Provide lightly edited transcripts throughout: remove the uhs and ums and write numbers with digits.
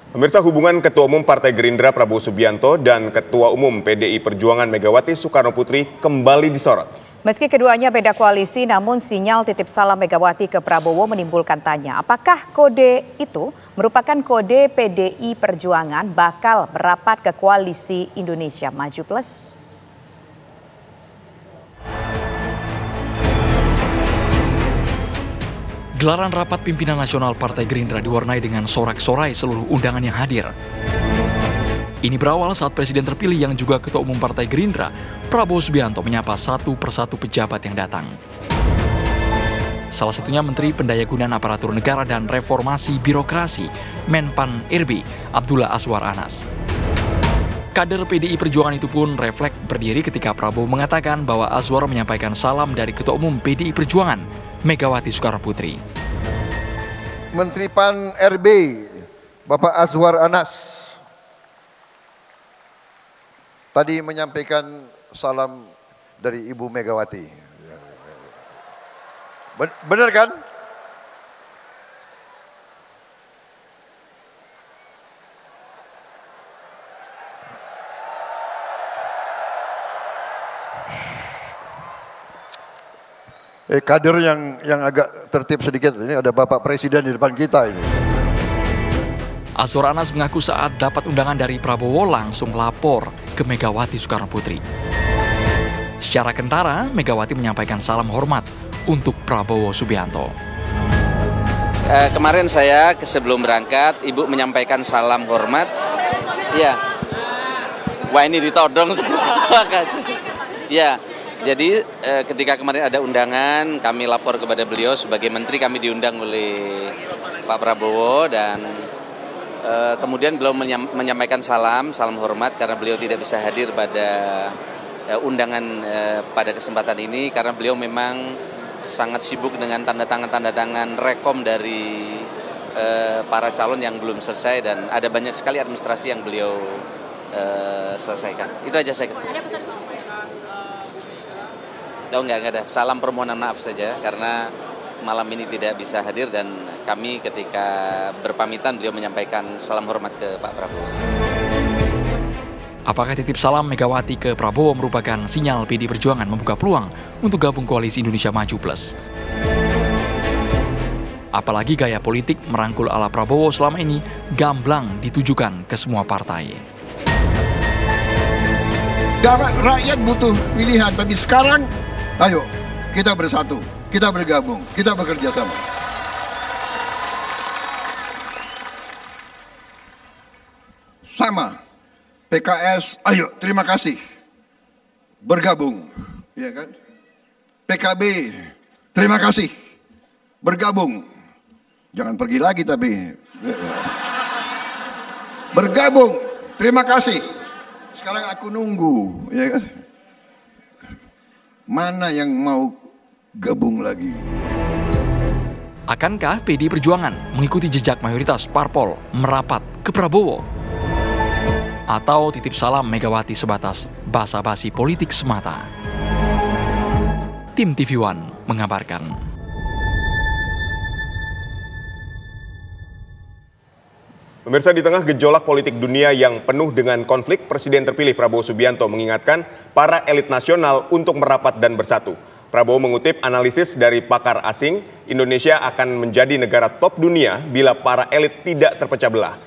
Pemirsa, hubungan Ketua Umum Partai Gerindra Prabowo Subianto dan Ketua Umum PDI Perjuangan Megawati Soekarnoputri kembali disorot. Meski keduanya beda koalisi, namun sinyal titip salam Megawati ke Prabowo menimbulkan tanya. Apakah kode itu merupakan kode PDI Perjuangan bakal merapat ke koalisi Indonesia Maju Plus? Gelaran rapat pimpinan nasional Partai Gerindra diwarnai dengan sorak-sorai seluruh undangan yang hadir. Ini berawal saat Presiden terpilih yang juga Ketua Umum Partai Gerindra, Prabowo Subianto menyapa satu persatu pejabat yang datang. Salah satunya Menteri Pendayagunaan Aparatur Negara dan Reformasi Birokrasi, Menpan RB, Abdullah Azwar Anas. Kader PDI Perjuangan itu pun refleks berdiri ketika Prabowo mengatakan bahwa Azwar menyampaikan salam dari Ketua Umum PDI Perjuangan, Megawati Soekarnoputri. Menteri Pan RB, Bapak Azwar Anas, tadi menyampaikan salam dari Ibu Megawati. Benar kan? Kader yang agak tertib sedikit, ini ada Bapak Presiden di depan kita ini. Azwar Anas mengaku saat dapat undangan dari Prabowo langsung lapor ke Megawati Soekarnoputri. Secara kentara, Megawati menyampaikan salam hormat untuk Prabowo Subianto. Kemarin saya sebelum berangkat, Ibu menyampaikan salam hormat. Ya, wah ini ditodong. Ya. Jadi ketika kemarin ada undangan, kami lapor kepada beliau sebagai menteri, kami diundang oleh Pak Prabowo dan kemudian beliau menyampaikan salam hormat karena beliau tidak bisa hadir pada undangan pada kesempatan ini karena beliau memang sangat sibuk dengan tanda tangan rekom dari para calon yang belum selesai dan ada banyak sekali administrasi yang beliau selesaikan. Itu aja saya kira. Ada pesan Oh enggak ada. Salam permohonan maaf saja karena malam ini tidak bisa hadir dan kami ketika berpamitan beliau menyampaikan salam hormat ke Pak Prabowo. Apakah titip salam Megawati ke Prabowo merupakan sinyal PDI Perjuangan membuka peluang untuk gabung koalisi Indonesia Maju Plus? Apalagi gaya politik merangkul ala Prabowo selama ini gamblang ditujukan ke semua partai. Rakyat butuh pilihan, tapi sekarang ayo kita bersatu, kita bergabung, kita bekerja sama. Sama, PKS, ayo terima kasih, bergabung, ya kan? PKB, terima kasih, bergabung, jangan pergi lagi tapi bergabung, terima kasih. Sekarang aku nunggu, ya kan? Mana yang mau gabung lagi? Akankah PDI Perjuangan mengikuti jejak mayoritas parpol merapat ke Prabowo? Atau titip salam Megawati sebatas basa-basi politik semata? Tim TV One mengabarkan. Pemirsa, di tengah gejolak politik dunia yang penuh dengan konflik, Presiden terpilih Prabowo Subianto mengingatkan para elit nasional untuk merapat dan bersatu. Prabowo mengutip analisis dari pakar asing, Indonesia akan menjadi negara top dunia bila para elit tidak terpecah belah.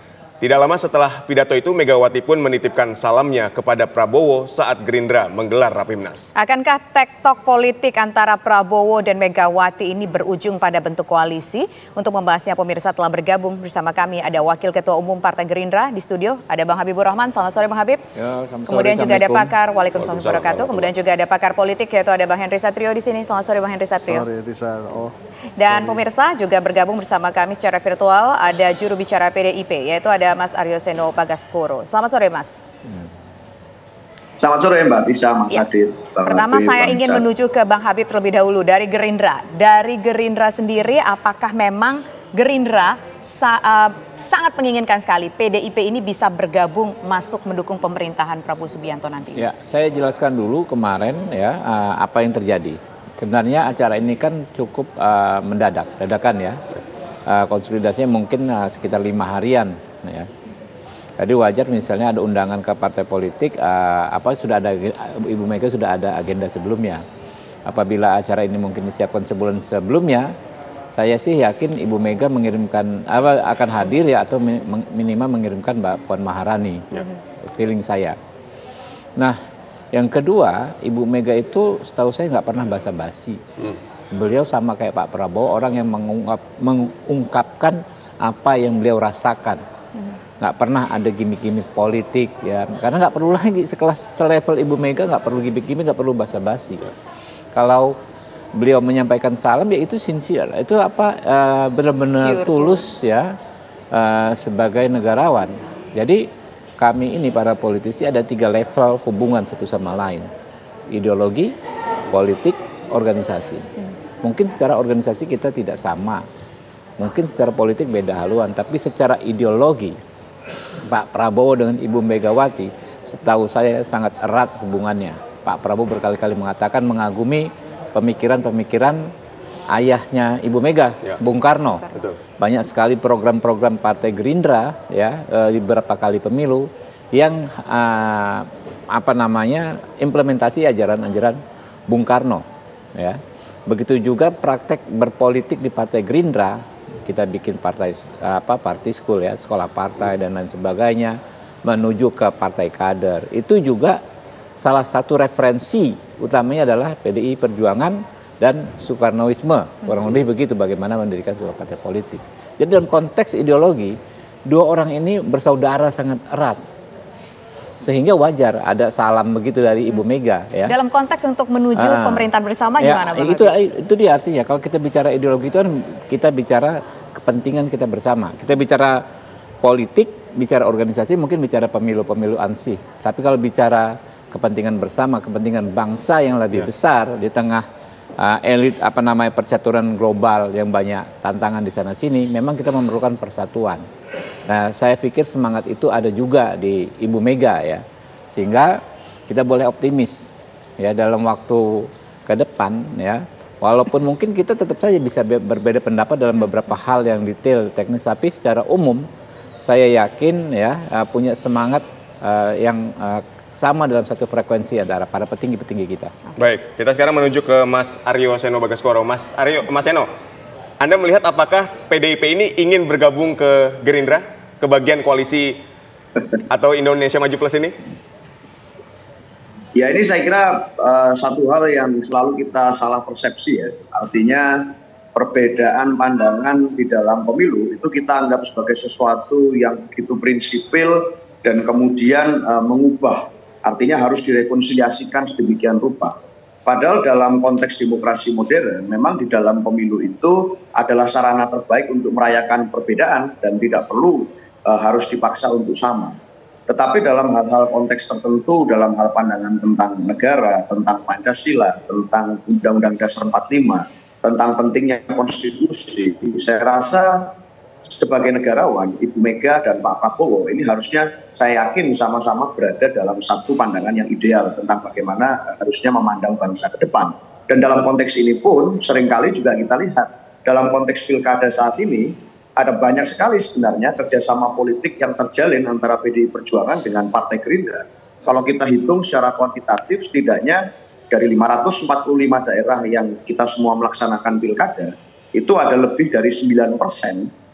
Tidak lama setelah pidato itu, Megawati pun menitipkan salamnya kepada Prabowo saat Gerindra menggelar Rapimnas. Akankah tektok politik antara Prabowo dan Megawati ini berujung pada bentuk koalisi? Untuk membahasnya, pemirsa telah bergabung bersama kami. Ada Wakil Ketua Umum Partai Gerindra di studio, ada Bang Habibur Rahman. Selamat sore Bang Habib. Ya, kemudian juga ada pakar, Waalaikumsalam warahmatullahi wabarakatuh. Kemudian juga ada pakar politik, yaitu ada Bang Henry Satrio di sini. Selamat sore Bang Henry Satrio. Dan pemirsa juga bergabung bersama kami secara virtual, ada juru bicara PDIP, yaitu ada Mas Aryo Seno Bagaskoro. Selamat sore Mas. Selamat sore Mbak Tisa, Mas Adit. Pertama saya ingin menuju ke Bang Habib terlebih dahulu dari Gerindra. Dari Gerindra sendiri, apakah memang Gerindra sangat menginginkan sekali PDIP ini bisa bergabung masuk mendukung pemerintahan Prabowo Subianto nanti? Ya, saya jelaskan dulu kemarin ya apa yang terjadi. Sebenarnya acara ini kan cukup dadakan ya. Konsolidasinya mungkin sekitar 5 harian ya. Jadi wajar misalnya ada undangan ke partai politik, sudah ada Ibu Mega sudah ada agenda sebelumnya. Apabila acara ini mungkin disiapkan sebulan sebelumnya, saya sih yakin Ibu Mega mengirimkan akan hadir ya, atau minimal mengirimkan Mbak Puan Maharani. Feeling saya. Nah, yang kedua, Ibu Mega itu setahu saya nggak pernah basa-basi. Beliau sama kayak Pak Prabowo, orang yang mengungkapkan apa yang beliau rasakan. Nggak pernah ada gimmick-gimmick politik ya, karena nggak perlu lagi selevel Ibu Mega, nggak perlu gimmick-gimmick, nggak perlu basa-basi. Kalau beliau menyampaikan salam ya itu sincere, itu benar-benar tulus ya, sebagai negarawan. Jadi kami ini para politisi ada 3 level hubungan satu sama lain, ideologi, politik, organisasi. Mungkin secara organisasi kita tidak sama, mungkin secara politik beda haluan, tapi secara ideologi Pak Prabowo dengan Ibu Megawati setahu saya sangat erat hubungannya. Pak Prabowo berkali-kali mengatakan mengagumi pemikiran-pemikiran ayahnya Ibu Mega, Bung Karno. Betul. Banyak sekali program-program Partai Gerindra ya, di beberapa kali pemilu yang implementasi ajaran-ajaran Bung Karno ya. Begitu juga praktek berpolitik di Partai Gerindra, kita bikin partai school ya, sekolah partai dan lain sebagainya, menuju ke partai kader. Itu juga salah satu referensi utamanya adalah PDI Perjuangan dan Soekarnoisme, kurang lebih begitu bagaimana mendirikan sebuah partai politik. Jadi dalam konteks ideologi, 2 orang ini bersaudara sangat erat. Sehingga wajar ada salam begitu dari Ibu Mega ya. Dalam konteks untuk menuju pemerintahan bersama gimana Bang? Itu dia artinya, kalau kita bicara ideologi itu kan kita bicara kepentingan kita bersama. Kita bicara politik, bicara organisasi, mungkin bicara pemilu-pemilu ansih. Tapi kalau bicara kepentingan bersama, kepentingan bangsa yang lebih besar di tengah elit percaturan global yang banyak tantangan di sana sini, memang kita memerlukan persatuan. Nah, saya pikir semangat itu ada juga di Ibu Mega ya, sehingga kita boleh optimis ya dalam waktu ke depan ya. Walaupun mungkin kita tetap saja bisa berbeda pendapat dalam beberapa hal yang detail teknis, tapi secara umum saya yakin ya punya semangat yang sama dalam satu frekuensi antara para petinggi-petinggi kita. Baik, kita sekarang menuju ke Mas Aryo Seno Bagaskoro. Mas Seno, Anda melihat apakah PDIP ini ingin bergabung ke Gerindra, ke bagian koalisi atau Indonesia Maju Plus ini? Ya, ini saya kira satu hal yang selalu kita salah persepsi ya. Artinya perbedaan pandangan di dalam pemilu itu kita anggap sebagai sesuatu yang begitu prinsipil dan kemudian mengubah. Artinya harus direkonsiliasikan sedemikian rupa. Padahal dalam konteks demokrasi modern, memang di dalam pemilu itu adalah sarana terbaik untuk merayakan perbedaan dan tidak perlu harus dipaksa untuk sama. Tetapi dalam hal-hal konteks tertentu, dalam hal pandangan tentang negara, tentang Pancasila, tentang Undang-Undang Dasar 45, tentang pentingnya konstitusi, saya rasa sebagai negarawan, Ibu Mega dan Pak Prabowo ini harusnya saya yakin sama-sama berada dalam satu pandangan yang ideal tentang bagaimana harusnya memandang bangsa ke depan. Dan dalam konteks ini pun seringkali juga kita lihat dalam konteks pilkada saat ini ada banyak sekali sebenarnya kerjasama politik yang terjalin antara PDI Perjuangan dengan Partai Gerindra. Kalau kita hitung secara kuantitatif, setidaknya dari 545 daerah yang kita semua melaksanakan pilkada, itu ada lebih dari 9%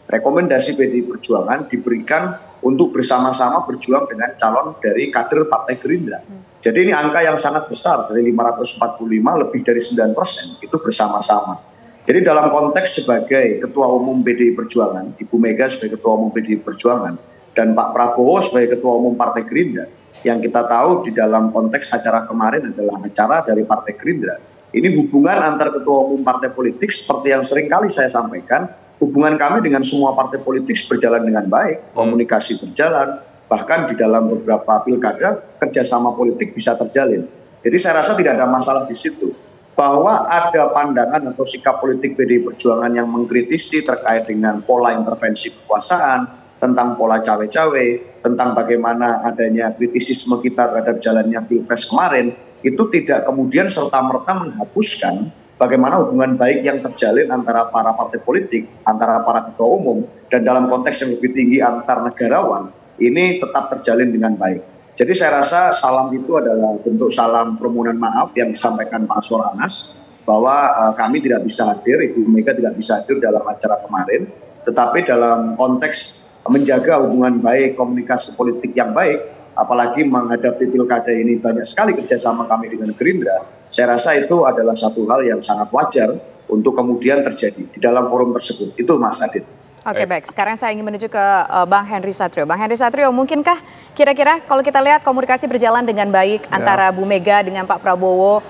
rekomendasi PDI Perjuangan diberikan untuk bersama-sama berjuang dengan calon dari kader Partai Gerindra. Jadi ini angka yang sangat besar, dari 545 lebih dari 9% itu bersama-sama. Jadi dalam konteks sebagai Ketua Umum PDI Perjuangan, Ibu Mega sebagai Ketua Umum PDI Perjuangan, dan Pak Prabowo sebagai Ketua Umum Partai Gerindra, yang kita tahu di dalam konteks acara kemarin adalah acara dari Partai Gerindra. Ini hubungan antar Ketua Umum Partai Politik seperti yang sering kali saya sampaikan, hubungan kami dengan semua partai politik berjalan dengan baik, komunikasi berjalan, bahkan di dalam beberapa pilkada kerjasama politik bisa terjalin. Jadi saya rasa tidak ada masalah di situ. Bahwa ada pandangan atau sikap politik PDI Perjuangan yang mengkritisi terkait dengan pola intervensi kekuasaan, tentang pola cawe-cawe, tentang bagaimana adanya kritisisme kita terhadap jalannya Pilpres kemarin, itu tidak kemudian serta-merta menghapuskan bagaimana hubungan baik yang terjalin antara para partai politik, antara para ketua umum, dan dalam konteks yang lebih tinggi antar negarawan, ini tetap terjalin dengan baik. Jadi saya rasa salam itu adalah bentuk salam permohonan maaf yang disampaikan Pak Aswar Anas bahwa kami tidak bisa hadir, Ibu Mega tidak bisa hadir dalam acara kemarin, tetapi dalam konteks menjaga hubungan baik, komunikasi politik yang baik, apalagi menghadapi pilkada ini banyak sekali kerjasama kami dengan Gerindra, saya rasa itu adalah satu hal yang sangat wajar untuk kemudian terjadi di dalam forum tersebut. Itu Mas Adit. Oke, baik. Sekarang saya ingin menuju ke Bang Henry Satrio. Bang Henry Satrio, mungkinkah kira-kira kalau kita lihat komunikasi berjalan dengan baik antara Bu Mega dengan Pak Prabowo,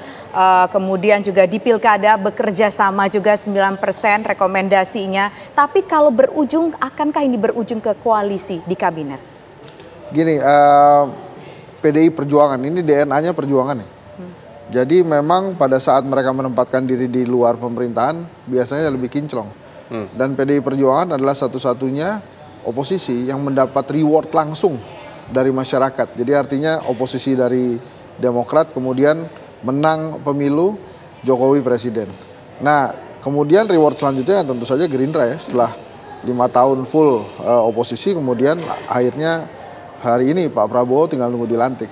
kemudian juga di pilkada bekerja sama juga 9% rekomendasinya. Tapi kalau berujung, akankah ini berujung ke koalisi di kabinet? Gini, PDI Perjuangan ini DNA-nya perjuangan ya. Jadi memang pada saat mereka menempatkan diri di luar pemerintahan biasanya lebih kinclong. Dan PDI Perjuangan adalah satu-satunya oposisi yang mendapat reward langsung dari masyarakat. Jadi artinya oposisi dari Demokrat kemudian menang pemilu, Jokowi presiden. Nah kemudian reward selanjutnya tentu saja Gerindra ya, setelah 5 tahun full oposisi, kemudian akhirnya hari ini Pak Prabowo tinggal nunggu dilantik.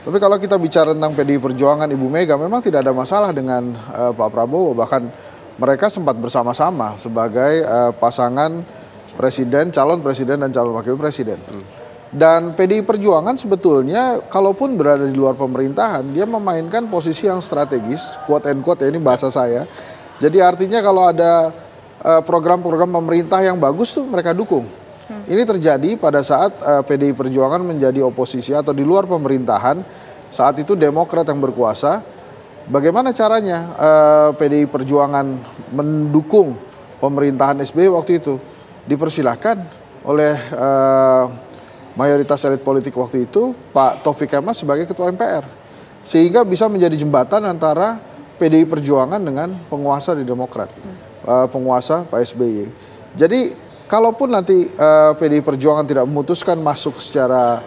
Tapi kalau kita bicara tentang PDI Perjuangan Ibu Mega, memang tidak ada masalah dengan Pak Prabowo, bahkan mereka sempat bersama-sama sebagai pasangan presiden, calon presiden dan calon wakil presiden. Dan PDI Perjuangan sebetulnya kalaupun berada di luar pemerintahan, dia memainkan posisi yang strategis, quote and quote ya, ini bahasa saya. Jadi artinya kalau ada program-program pemerintah yang bagus tuh mereka dukung. Ini terjadi pada saat PDI Perjuangan menjadi oposisi atau di luar pemerintahan, saat itu Demokrat yang berkuasa. Bagaimana caranya PDI Perjuangan mendukung pemerintahan SBY waktu itu? Dipersilahkan oleh mayoritas elit politik waktu itu, Pak Taufik Kemas sebagai Ketua MPR. Sehingga bisa menjadi jembatan antara PDI Perjuangan dengan penguasa di Demokrat, penguasa Pak SBY. Jadi kalaupun nanti PDI Perjuangan tidak memutuskan masuk secara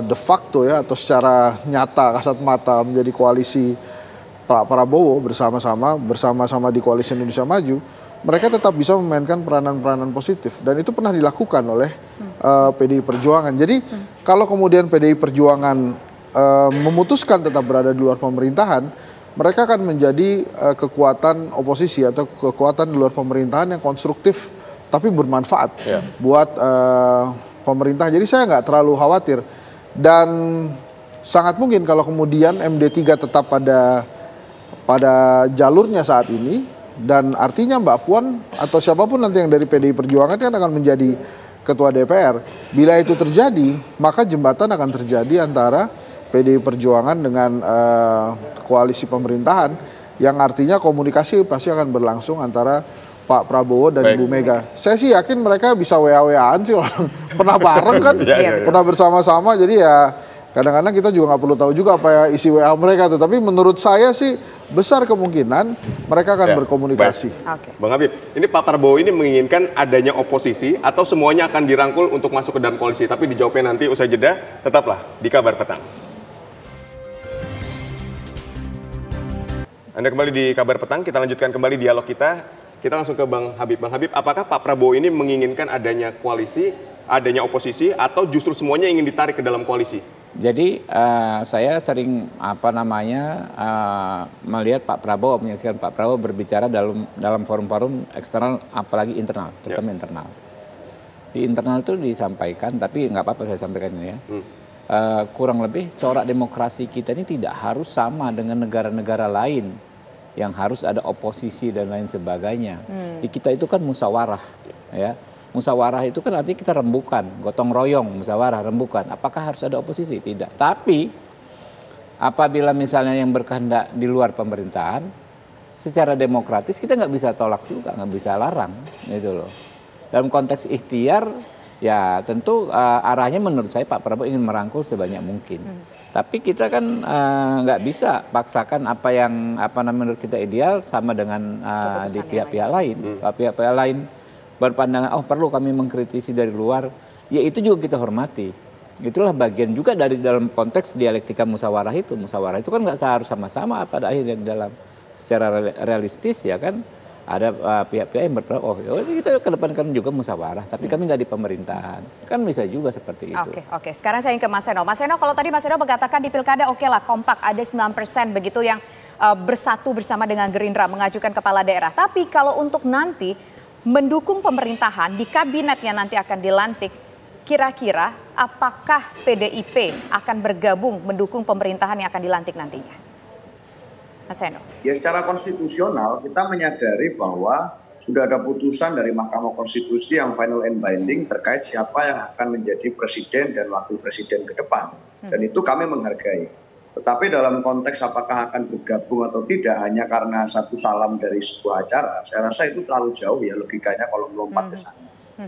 de facto ya atau secara nyata kasat mata menjadi koalisi Pak Prabowo bersama-sama di koalisi Indonesia Maju, mereka tetap bisa memainkan peranan-peranan positif dan itu pernah dilakukan oleh PDI Perjuangan. Jadi kalau kemudian PDI Perjuangan memutuskan tetap berada di luar pemerintahan, mereka akan menjadi kekuatan oposisi atau kekuatan di luar pemerintahan yang konstruktif tapi bermanfaat buat pemerintah. Jadi saya nggak terlalu khawatir dan sangat mungkin kalau kemudian MD3 tetap pada jalurnya saat ini dan artinya Mbak Puan atau siapapun nanti yang dari PDI Perjuangan kan akan menjadi ketua DPR. Bila itu terjadi, maka jembatan akan terjadi antara PDI Perjuangan dengan koalisi pemerintahan yang artinya komunikasi pasti akan berlangsung antara Pak Prabowo dan Ibu Mega. Saya sih yakin mereka bisa WA-WA-an sih, orang pernah bareng kan, pernah bersama-sama. Jadi ya kadang-kadang kita juga nggak perlu tahu juga apa ya isi WA mereka tuh. Tapi menurut saya sih besar kemungkinan mereka akan berkomunikasi. Bang Habib, ini Pak Prabowo ini menginginkan adanya oposisi atau semuanya akan dirangkul untuk masuk ke dalam koalisi. Tapi dijawabnya nanti usai jeda, tetaplah di Kabar Petang. Anda kembali di Kabar Petang, kita lanjutkan kembali dialog kita. Kita langsung ke Bang Habib. Bang Habib, apakah Pak Prabowo ini menginginkan adanya koalisi, adanya oposisi, atau justru semuanya ingin ditarik ke dalam koalisi? Jadi saya sering melihat Pak Prabowo, menyaksikan Pak Prabowo berbicara dalam forum-forum eksternal, apalagi internal, terutama internal. Di internal itu disampaikan, tapi nggak apa-apa saya sampaikan ini ya. Kurang lebih corak demokrasi kita ini tidak harus sama dengan negara-negara lain yang harus ada oposisi dan lain sebagainya. Di kita itu kan musyawarah, ya. Musyawarah itu kan artinya kita rembukan, gotong royong, musyawarah, rembukan. Apakah harus ada oposisi? Tidak. Tapi apabila misalnya yang berkehendak di luar pemerintahan, secara demokratis kita nggak bisa tolak juga, nggak bisa larang, gitu loh. Dalam konteks ikhtiar, ya tentu arahnya menurut saya Pak Prabowo ingin merangkul sebanyak mungkin. Tapi kita kan nggak bisa paksakan apa yang menurut kita ideal sama dengan di pihak-pihak lain. Pihak-pihak lain berpandangan, oh perlu kami mengkritisi dari luar, ya itu juga kita hormati. Itulah bagian juga dari dalam konteks dialektika musyawarah itu. Musyawarah itu kan nggak seharus sama-sama pada akhirnya dalam secara realistis ya kan. ada pihak-pihak yang berpendapat, oh kita ke depan kan juga musyawarah, tapi kami nggak di pemerintahan. Kan bisa juga seperti itu. Oke. Sekarang saya ingin ke Mas Seno. Mas Seno, kalau tadi Mas Seno mengatakan di pilkada oke lah kompak, ada 9% begitu yang bersatu bersama dengan Gerindra mengajukan kepala daerah. Tapi kalau untuk nanti mendukung pemerintahan di kabinetnya nanti akan dilantik, kira-kira apakah PDIP akan bergabung mendukung pemerintahan yang akan dilantik nantinya? Mas Seno. Ya, secara konstitusional kita menyadari bahwa sudah ada putusan dari Mahkamah Konstitusi yang final and binding terkait siapa yang akan menjadi presiden dan wakil presiden ke depan. Dan itu kami menghargai. Tetapi dalam konteks apakah akan bergabung atau tidak hanya karena satu salam dari sebuah acara, saya rasa itu terlalu jauh ya logikanya kalau melompat ke sana.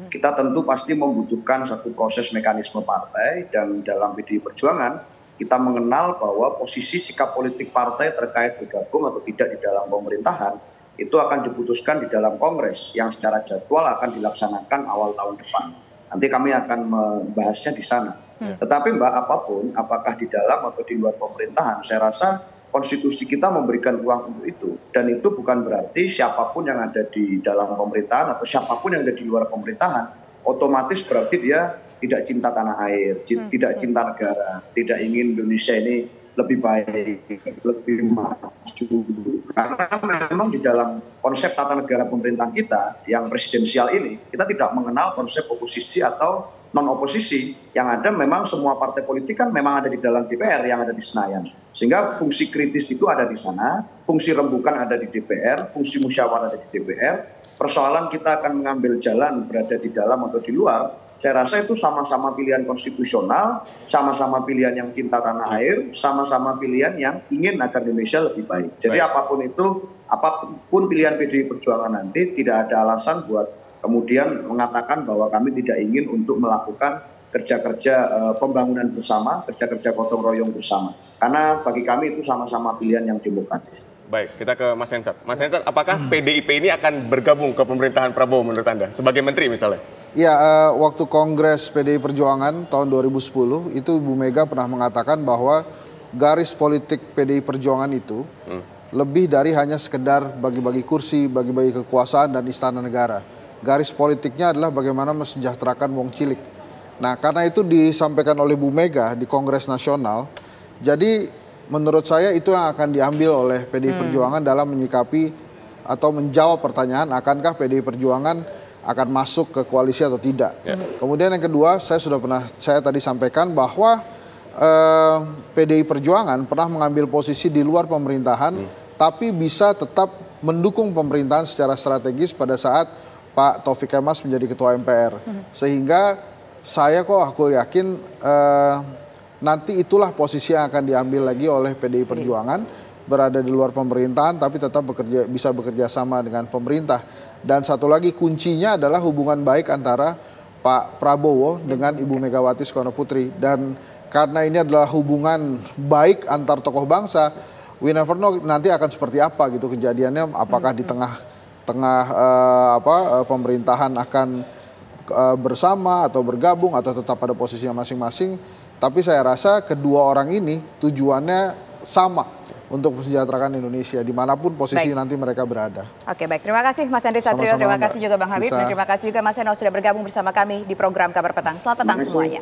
Kita tentu pasti membutuhkan satu proses mekanisme partai, dan dalam PDI Perjuangan kita mengenal bahwa posisi sikap politik partai terkait bergabung atau tidak di dalam pemerintahan itu akan diputuskan di dalam kongres yang secara jadwal akan dilaksanakan awal tahun depan. Nanti kami akan membahasnya di sana. Tetapi Mbak, apapun, apakah di dalam atau di luar pemerintahan, saya rasa konstitusi kita memberikan ruang untuk itu. Dan itu bukan berarti siapapun yang ada di dalam pemerintahan atau siapapun yang ada di luar pemerintahan, otomatis berarti dia tidak cinta tanah air, tidak cinta negara, tidak ingin Indonesia ini lebih baik, lebih maju. Karena memang di dalam konsep tata negara pemerintahan kita yang presidensial ini, kita tidak mengenal konsep oposisi atau non-oposisi. Yang ada memang semua partai politik kan memang ada di dalam DPR yang ada di Senayan. Sehingga fungsi kritis itu ada di sana, fungsi rembukan ada di DPR, fungsi musyawarah ada di DPR. Persoalan kita akan mengambil jalan berada di dalam atau di luar, saya rasa itu sama-sama pilihan konstitusional, sama-sama pilihan yang cinta tanah air, sama-sama pilihan yang ingin agar Indonesia lebih baik. Jadi apapun itu, apapun pilihan PDI Perjuangan nanti, tidak ada alasan buat kemudian mengatakan bahwa kami tidak ingin untuk melakukan kerja-kerja pembangunan bersama, kerja-kerja gotong royong bersama. Karena bagi kami itu sama-sama pilihan yang demokratis. Baik, kita ke Mas Hensat. Mas Hensat, apakah PDIP ini akan bergabung ke pemerintahan Prabowo menurut Anda? Sebagai menteri misalnya? Ya, waktu Kongres PDI Perjuangan tahun 2010 itu Ibu Mega pernah mengatakan bahwa garis politik PDI Perjuangan itu lebih dari hanya sekedar bagi-bagi kursi, bagi-bagi kekuasaan dan istana negara. Garis politiknya adalah bagaimana mensejahterakan wong cilik. Nah, karena itu disampaikan oleh Bu Mega di Kongres Nasional, jadi menurut saya itu yang akan diambil oleh PDI Perjuangan dalam menyikapi atau menjawab pertanyaan akankah PDI Perjuangan akan masuk ke koalisi atau tidak. Kemudian yang kedua, saya tadi sampaikan bahwa PDI Perjuangan pernah mengambil posisi di luar pemerintahan, tapi bisa tetap mendukung pemerintahan secara strategis pada saat Pak Taufik Kemas menjadi Ketua MPR. Sehingga aku yakin nanti itulah posisi yang akan diambil lagi oleh PDI Perjuangan, berada di luar pemerintahan tapi tetap bisa bekerja sama dengan pemerintah. Dan satu lagi kuncinya adalah hubungan baik antara Pak Prabowo dengan Ibu Megawati Soekarno Putri. Dan karena ini adalah hubungan baik antar tokoh bangsa, we never know nanti akan seperti apa gitu kejadiannya, apakah di tengah pemerintahan akan bersama atau bergabung atau tetap pada posisinya masing-masing. Tapi saya rasa kedua orang ini tujuannya sama untuk mensejahterakan Indonesia dimanapun posisi nanti mereka berada. Oke, baik. Terima kasih Mas Henry Satrio, terima kasih juga Bang Habib, dan terima kasih juga Mas Seno sudah bergabung bersama kami di program Kabar Petang. Selamat petang semuanya.